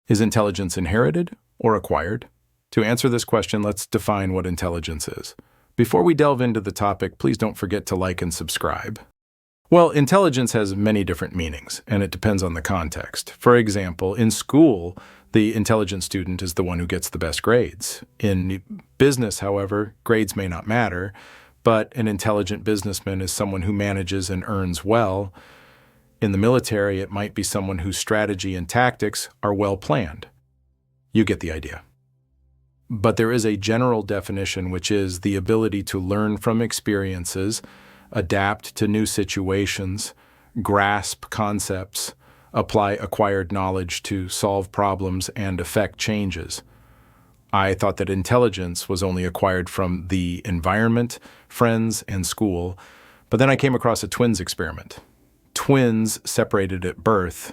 Is intelligence inherited or acquired? To answer this question, let's define what intelligence is. Before we delve into the topic, please don't forget to like and subscribe. Well, intelligence has many different meanings, and it depends on the context. For example, in school, the intelligent student is the one who gets the best grades. In business, however, grades may not matter, but an intelligent businessman is someone who manages and earns well. In the military, it might be someone whose strategy and tactics are well planned. You get the idea. But there is a general definition, which is the ability to learn from experiences, adapt to new situations, grasp concepts, apply acquired knowledge to solve problems and effect changes. I thought that intelligence was only acquired from the environment, friends, and school, but then I came across a twins experiment. Twins separated at birth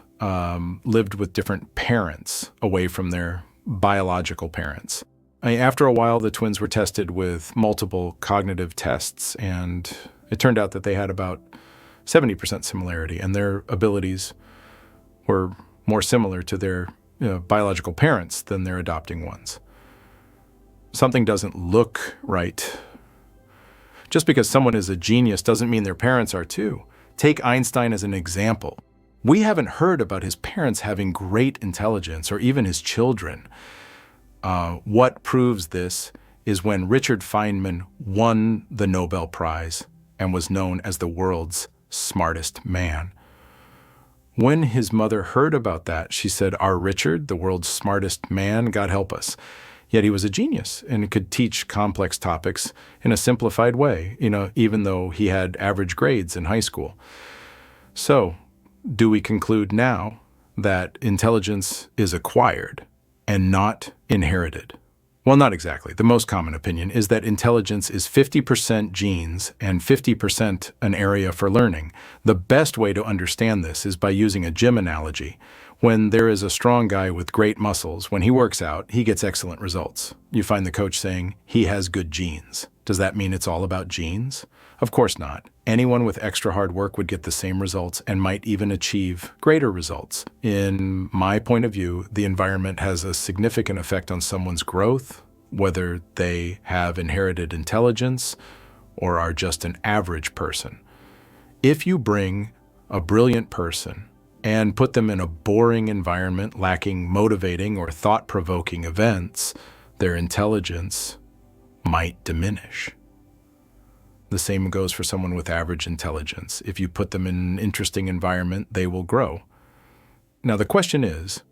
lived with different parents away from their biological parents. After a while, the twins were tested with multiple cognitive tests, and it turned out that they had about 70% similarity, and their abilities were more similar to their biological parents than their adopting ones. Something doesn't look right. Just because someone is a genius doesn't mean their parents are too. Take Einstein as an example. We haven't heard about his parents having great intelligence, or even his children. What proves this is when Richard Feynman won the Nobel Prize and was known as the world's smartest man. When his mother heard about that, she said, "Our Richard, the world's smartest man, God help us." Yet he was a genius and could teach complex topics in a simplified way, even though he had average grades in high school. So, do we conclude now that intelligence is acquired and not inherited? Well, not exactly. The most common opinion is that intelligence is 50% genes and 50% an area for learning. The best way to understand this is by using a gym analogy. When there is a strong guy with great muscles, when he works out, he gets excellent results. You find the coach saying, he has good genes. Does that mean it's all about genes? Of course not. Anyone with extra hard work would get the same results and might even achieve greater results. In my point of view, the environment has a significant effect on someone's growth, whether they have inherited intelligence or are just an average person. If you bring a brilliant person and put them in a boring environment lacking motivating or thought-provoking events, their intelligence might diminish. The same goes for someone with average intelligence. If you put them in an interesting environment, they will grow. Now, the question is,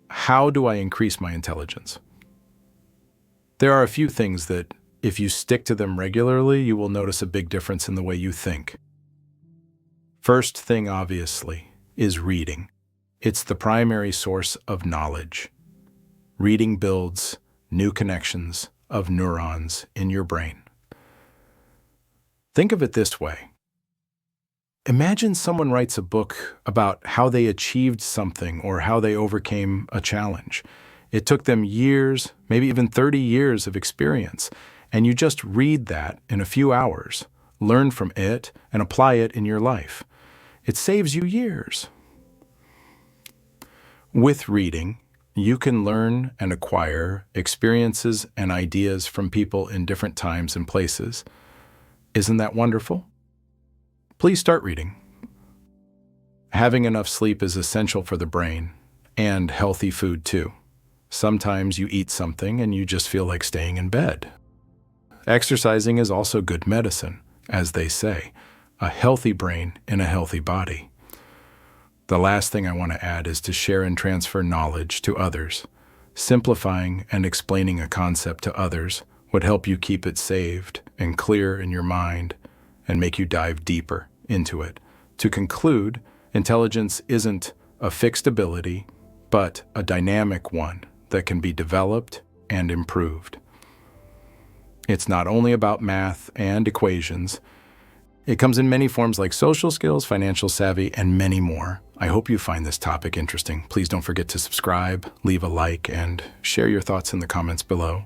how do I increase my intelligence? There are a few things that, if you stick to them regularly, you will notice a big difference in the way you think. First thing, obviously, is reading. It's the primary source of knowledge. Reading builds new connections of neurons in your brain. Think of it this way. Imagine someone writes a book about how they achieved something or how they overcame a challenge. It took them years, maybe even 30 years of experience, and you just read that in a few hours, learn from it, and apply it in your life. It saves you years. With reading, you can learn and acquire experiences and ideas from people in different times and places. Isn't that wonderful? Please start reading. Having enough sleep is essential for the brain, and healthy food too. Sometimes you eat something and you just feel like staying in bed. Exercising is also good medicine, as they say, a healthy brain in a healthy body. The last thing I want to add is to share and transfer knowledge to others. Simplifying and explaining a concept to others would help you keep it saved and clear in your mind and make you dive deeper into it. To conclude, intelligence isn't a fixed ability, but a dynamic one that can be developed and improved. It's not only about math and equations. It comes in many forms like social skills, financial savvy, and many more. I hope you find this topic interesting. Please don't forget to subscribe, leave a like, and share your thoughts in the comments below.